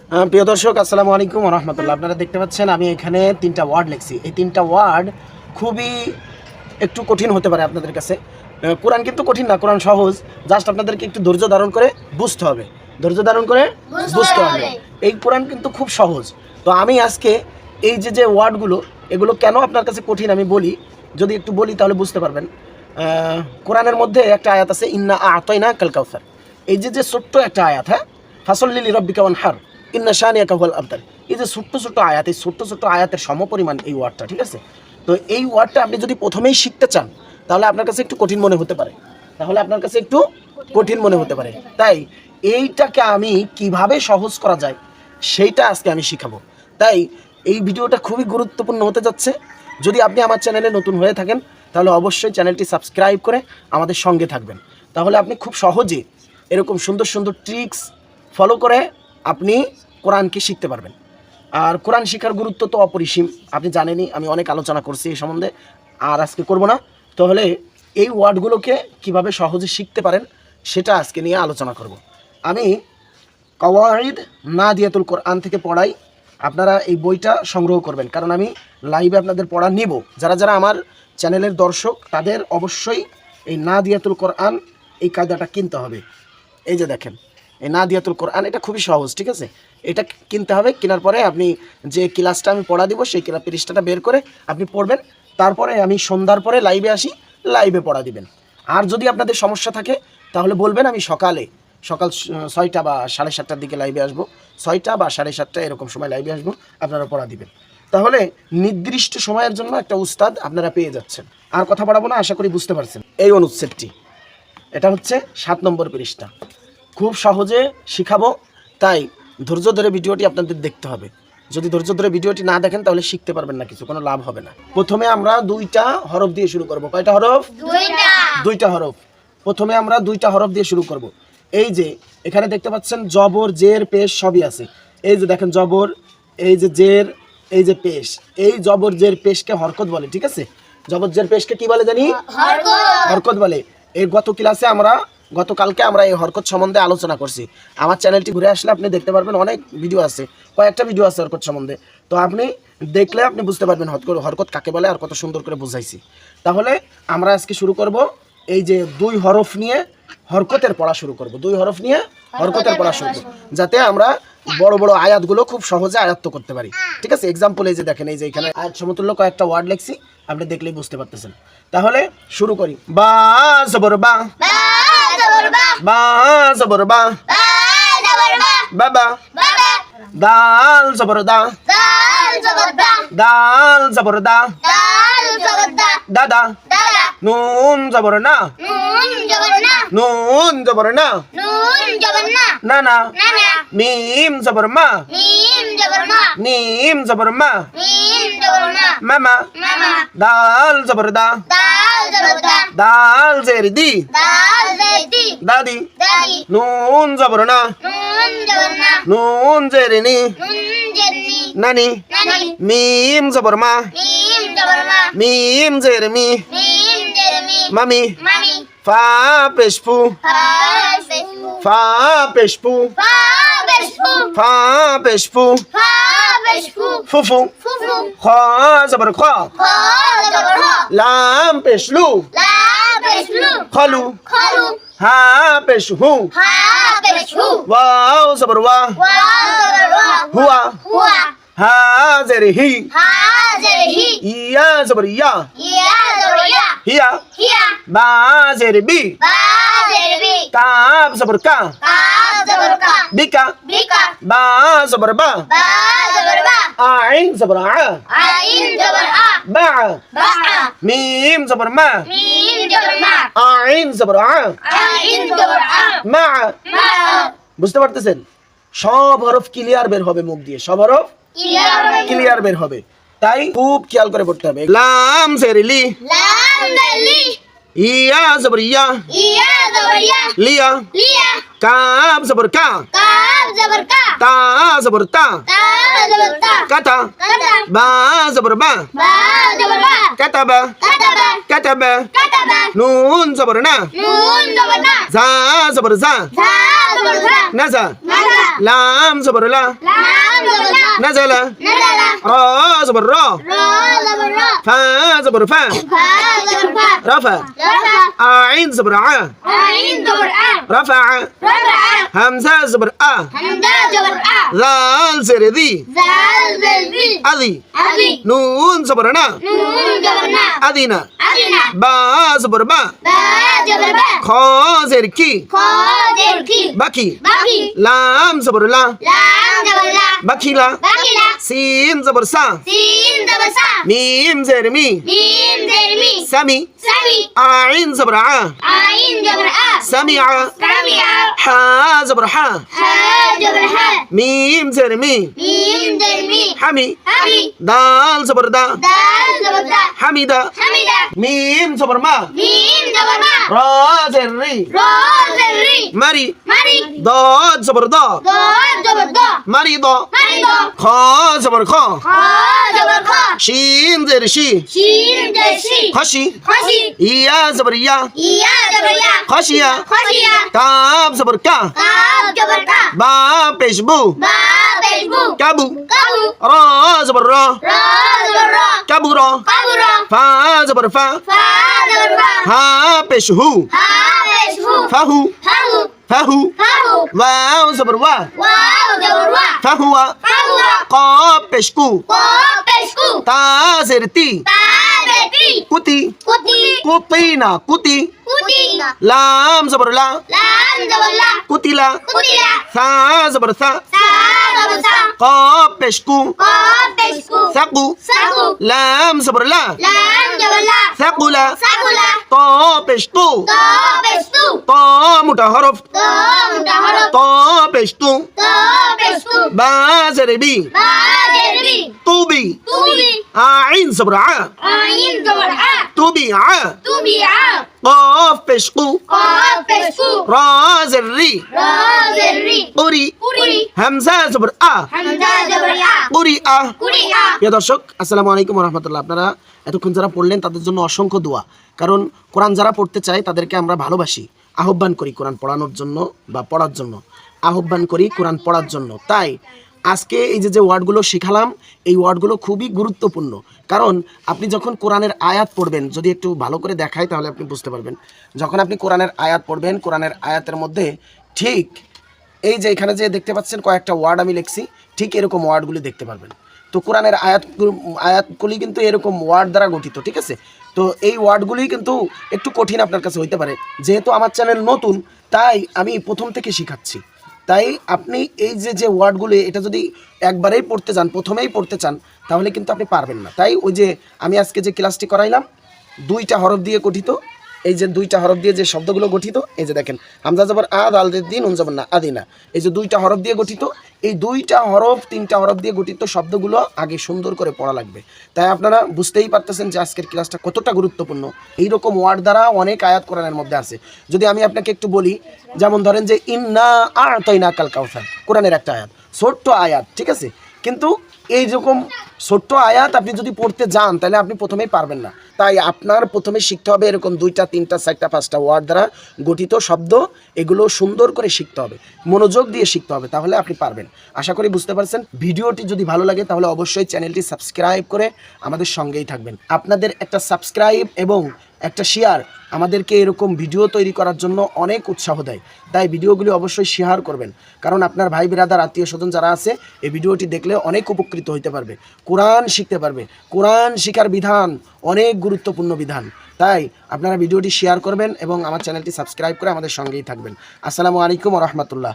প্রিয় দর্শক, আসসালামু আলাইকুম ওয়া রাহমাতুল্লাহ। আপনারা দেখতে পাচ্ছেন আমি এখানে 3টা ওয়ার্ড লিখছি। এই 3টা ওয়ার্ড খুবই একটু কঠিন হতে পারে আপনাদের কাছে। কোরআন কিন্তু কঠিন না, কোরআন সহজ। জাস্ট আপনাদেরকে একটু ধৈর্য ধারণ করে বুঝতে হবে, ধৈর্য ধারণ করে বুঝতে হবে। এই কোরআন কিন্তু খুব সহজ। তো আমি আজকে এই যে ওয়ার্ডগুলো, এগুলো কেন আপনার কাছে কঠিন আমি বলি, যদি একটু বলি তাহলে বুঝতে পারবেন। কোরআনের মধ্যে একটা আয়াত আছে, ইন্না আ'তাইনা কাল কাউসার। এই যে ছোট্ট একটা আয়াত, হ্যাঁ, ফাসল্লি লিরাব্বিকা ওয়ানহার ইন্না শানিয়াকা হুয়াল আবতার। এই যে ছোট্ট আয়াত, এই ছোট্ট আয়াতের সমপরিমাণ এই ওয়ার্ডটা, ঠিক আছে? তো এই ওয়ার্ডটা আপনি যদি প্রথমেই শিখতে চান তাহলে আপনার কাছে একটু কঠিন মনে হতে পারে, তাই এইটাকে আমি কিভাবে সহজ করা যায় সেইটা আজকে আমি শিখাবো। তাই এই ভিডিওটা খুবই গুরুত্বপূর্ণ হতে যাচ্ছে। যদি আপনি আমার চ্যানেলে নতুন হয়ে থাকেন তাহলে অবশ্যই চ্যানেলটি সাবস্ক্রাইব করে আমাদের সঙ্গে থাকবেন। তাহলে আপনি খুব সহজে এরকম সুন্দর সুন্দর ট্রিক্স ফলো করে আপনি কোরআনকে শিখতে পারবেন। আর কোরআন শেখার গুরুত্ব তো অপরিসীম, আপনি জানেনই, আমি অনেক আলোচনা করছি এই সম্বন্ধে, আর আজকে করব না। তাহলে এই ওয়ার্ডগুলোকে কিভাবে সহজে শিখতে পারেন সেটা আজকে নিয়ে আলোচনা করব। আমি কাওয়াইদ নাদিয়াতুল কোরআন থেকে পড়াই, আপনারা এই বইটা সংগ্রহ করবেন, কারণ আমি লাইভে আপনাদের পড়া নিব। যারা আমার চ্যানেলের দর্শক তাদের অবশ্যই এই নাদিয়াতুল কোরআন এই কায়দাটা কিনতে হবে। এই যে দেখেন, এই নাদিয়াতুল কোরআন, এটা খুবই সহজ, ঠিক আছে? এটা কিনতে হবে। কেনার পরে আপনি যে ক্লাসটা আমি পড়া দিব সেই পৃষ্ঠাটা বের করে আপনি পড়বেন। তারপরে আমি সন্ধ্যার পরে লাইভে আসি, লাইভে পড়া দিবেন। আর যদি আপনাদের সমস্যা থাকে তাহলে বলবেন, আমি সকাল 6টা বা 7:30টার দিকে লাইভে আসবো, 6টা বা 7:30 এরকম সময় লাইভে আসবো, আপনারা পড়া দিবেন। তাহলে নির্দিষ্ট সময়ের জন্য একটা উস্তাদ আপনারা পেয়ে যাচ্ছেন। আর কথা বাড়াবো না, আশা করি বুঝতে পারছেন। এই অনুচ্ছেদটি, এটা হচ্ছে 7 নম্বর পৃষ্ঠা, খুব সহজে শিখাবো। তাই ধৈর্য ধরে ভিডিওটি আপনাদের দেখতে হবে। যদি ধৈর্য ধরে ভিডিওটি না দেখেন তাহলে শিখতে পারবেন না, কিছু কোনো লাভ হবে না। প্রথমে আমরা 2টা হরফ দিয়ে শুরু করব। কয়টা হরফ? 2টা হরফ। প্রথমে আমরা 2টা হরফ দিয়ে শুরু করব। এই যে এখানে দেখতে পাচ্ছেন জবর, জের, পেশ সবই আছে। এই যে দেখেন জবর, এই যে জের, এই যে পেশ। এই জবর, জের, পেশকে হরকত বলে, ঠিক আছে? জবর, জের, পেশকে কি বলে জানি? হরকত বলে। এই গতকালকে আমরা এই হরকত সম্বন্ধে আলোচনা করছি। আমার চ্যানেলটি ঘুরে আসলে আপনি দেখতে পারবেন, অনেক ভিডিও আছে, কয়েকটা ভিডিও আছে হরকত সম্বন্ধে। তো আপনি দেখলে আপনি বুঝতে পারবেন হরকত কাকে বলে আর কত সুন্দর করে বুঝাইছি। তাহলে আমরা আজকে শুরু করব এই যে 2 হরফ নিয়ে হরকতের পড়া শুরু করব। 2 হরফ নিয়ে হরকতের পড়া শুরু করব, যাতে আমরা বড় বড় আয়াতগুলো খুব সহজে আয়ত্ত করতে পারি, ঠিক আছে? এক্সাম্পল এই যে দেখেন, এই যে এখানে আয়াত সমতুল্য কয়েকটা ওয়ার্ড লিখছি, আপনি দেখলেই বুঝতে পারতেছেন। তাহলে শুরু করি। বা জবর বা, বা জবর বা, বাবা। দাল জবর দা, দাল জবর দা, দাদা। নুন জবর না, নুন জবর না, নানা। মিম জবর মা, মিম জবর মা, মামা। দাল জবর দা, দাল জের দি, দাদি। নুন জবর না, নুন জের নি, নানি। মিম জবর মা, মিম জের মি, মামি। ফা পেশ ফু, ফা পেশ ফু, ফা পেশ ফু, ফুফু। খ জবর খ, লাম পেশ লু, খলু। হা পেশ হু, ওয়াও জবর ওয়া, হুয়া। হা জের হি, ইয়া জবর ইয়া, হিয়া। বা জের বি, কাব জবর কা, বিকা। বা জবর বা, আইন জবর আ, বা। মিম জবর মা, আইন জবর আ, মা। বুঝতে পারতেছেন? সব হরফ ক্লিয়ার বের হবে মুখ দিয়ে, সব হরফ ক্লিয়ার বের হবে। তাই খুব খেয়াল করে পড়তে হবে। লাম জের লি, ইয়া জবর ইয়া, ইয়া জবর ইয়া, লিয়া, লিয়া, কাব জবর কা, কাফ জবর কা, তা জবর তা, তা জবর তা, কাতা, কাতা, বা জবর বা, বা জবর বা, কাতাবা, কাতাবা, কাতাবা, কাতাবা, নুন জবর না, নুন জবর না, জা জবর জা, ঝা জবর ঝা, নাজা, নাজা, লাম জবর লা, লাম জবর লা, নাজালা, নাজালা, রা জবর রা, রা জবর রা, ফা জবর ফা, ফা জবর ফা, رفع রফা, عين زبر ع আইন জবর আ, رفع রফা, همزة زبر أ হামজা জবর আ, ذال زر ذي জাল জবর أذي আদি, نون زبر نا নুন জবর না, أذينا আদিনা, با زبر با বা জবর বা, خا زر كي খ জবর কি, بكي বাকি, لام زبر لا লাম জবর লা, بكيلا বাকিলা, سين زبر سا সিন জবর সা, ميم زر مي মিম জবর মি, سمي সামি, عين زبر ع আইন জবর আ, سمع সামিআ, حا زبر حا হা জবর হা, ميم زر مي মিম জবর মি, حمي হামি, دال زبر دا দাল জবর দা, حميدة হামিদা, ميم زبر ما মিম জবর মা, را زر ري র জবর রি, مري মারি, ضاد زبر ضا দ জবর দ, مريض মারি দ, خا زبر خا খ জবর খ, شين زر شي শিন জবর শি, خشي খসি, يا زبر يا ইয়া জবর ইয়া, خشية খসিয়া, كاب زبر كا কাফ জবর কা, با بشبو বা বেশবু, كابو কাবু, را زبر را র জবর র, كابورا কাবুর, فا زبر فا ফা জবর ফা, ها بشهو হা বেশবু, فهو হাহু, فهو হাহু, واو زبر وا ওয়াও জবর ওয়া, فهو ফাহুয়া, قاب بشكو ক পেশকু, تا زرتي তা বেতি, كتي কুতি, كوتينا كتي কুতি, لام زبر لا লাম জবর লা, كتلا কুতিলা, ثا زبر ثا সা জবর সা, قاب بشكو ক পেশকু, ثقو সাকু, لام زبر لا লাম জবর লা, ثقلا সাকুলা, طا بشتو ত পেশকু, طا متحرف ত মুটা হরফ, طا بشتو ত পেশকু, با زربي বা জেরবি, طوبي তুবি, عين زبر ع আইন জবর আ, طوبي ع তুবি আ, قاف بشقو ক পেশকু, را زري র জেররি, قري কুরি, همزة زبر أ হামজা জবর আ, قري أ কুরি আ, প্রিয় দর্শক আসসালামু আলাইকুম রহমতুল্লাহ। আপনারা এতক্ষণ যারা পড়লেন তাদের জন্য অসংখ্য দোয়া, কারণ কোরআন যারা পড়তে চায় তাদেরকে আমরা ভালোবাসি, আহ্বান করি কোরআন পড়ানোর জন্য বা পড়ার জন্য, আহ্বান করি কোরআন পড়ার জন্য। তাই আজকে এই যে ওয়ার্ডগুলো শিখালাম, এই ওয়ার্ডগুলো খুবই গুরুত্বপূর্ণ, কারণ আপনি যখন কোরআনের আয়াত পড়বেন, যদি একটু ভালো করে দেখাই তাহলে আপনি বুঝতে পারবেন। যখন আপনি কোরআনের আয়াত পড়বেন, কোরআনের আয়াতের মধ্যে ঠিক এই যে এখানে যে দেখতে পাচ্ছেন কয়েকটা ওয়ার্ড আমি লিখছি, ঠিক এরকম ওয়ার্ডগুলি দেখতে পারবেন। তো কোরআনের আয়াতগুলি কিন্তু এরকম ওয়ার্ড দ্বারা গঠিত, ঠিক আছে? তো এই ওয়ার্ডগুলি কিন্তু একটু কঠিন আপনার কাছে হইতে পারে, যেহেতু আমার চ্যানেল নতুন তাই আমি প্রথম থেকে শিখাচ্ছি। তাই আপনি এই যে ওয়ার্ডগুলি এটা যদি একবারেই পড়তে চান, প্রথমেই পড়তে চান, তাহলে কিন্তু আপনি পারবেন না। তাই ওই যে আমি আজকে যে ক্লাসটি করাইলাম, দুইটা হরফ দিয়ে গঠিত, এই যে দুইটা হরফ দিয়ে যে শব্দগুলো গঠিত, এই যে দেখেন হামজা জবর আ দাল দিন নুন জবর না আদিনা, এই যে দুইটা হরফ দিয়ে গঠিত, এই দুইটা হরফ তিনটা হরফ দিয়ে গঠিত শব্দগুলো আগে সুন্দর করে পড়া লাগবে। তাই আপনারা বুঝতেই পারতেছেন যে আজকের ক্লাসটা কতটা গুরুত্বপূর্ণ। এইরকম ওয়ার্ড দ্বারা অনেক আয়াত কোরআনের মধ্যে আছে। যদি আমি আপনাকে একটু বলি, যেমন ধরেন যে ইন্না আ'তাইনা কাল কাউসার, কোরআনের একটা আয়াত, ছোট্ট আয়াত, ঠিক আছে? কিন্তু এই রকম ছোট্ট আয়াত আপনি যদি পড়তে যান তাহলে আপনি প্রথমেই পারবেন না। তাই আপনার প্রথমে শিখতে হবে এরকম দুইটা তিনটা চারটা পাঁচটা ওয়ার্ড দ্বারা গঠিত শব্দ, এগুলো সুন্দর করে শিখতে হবে, মনোযোগ দিয়ে শিখতে হবে, তাহলে আপনি পারবেন। আশা করি বুঝতে পারছেন। ভিডিওটি যদি ভালো লাগে তাহলে অবশ্যই চ্যানেলটি সাবস্ক্রাইব করে আমাদের সঙ্গেই থাকবেন। আপনাদের একটা সাবস্ক্রাইব এবং একটা শেয়ার আমাদেরকে এরকম ভিডিও তৈরি করার জন্য অনেক উৎসাহ দেয়। তাই ভিডিওগুলি অবশ্যই শেয়ার করবেন, কারণ আপনার ভাই বিরাদার আত্মীয় স্বজন যারা আছে এই ভিডিওটি দেখলে অনেক উপকৃত হইতে পারবে, কোরআন শিখতে পারবে। কোরআন শিখার বিধান অনেক গুরুত্বপূর্ণ বিধান। তাই আপনারা ভিডিওটি শেয়ার করবেন এবং আমার চ্যানেলটি সাবস্ক্রাইব করে আমাদের সঙ্গেই থাকবেন। আসসালামু আলাইকুম ওয়া রাহমাতুল্লাহ।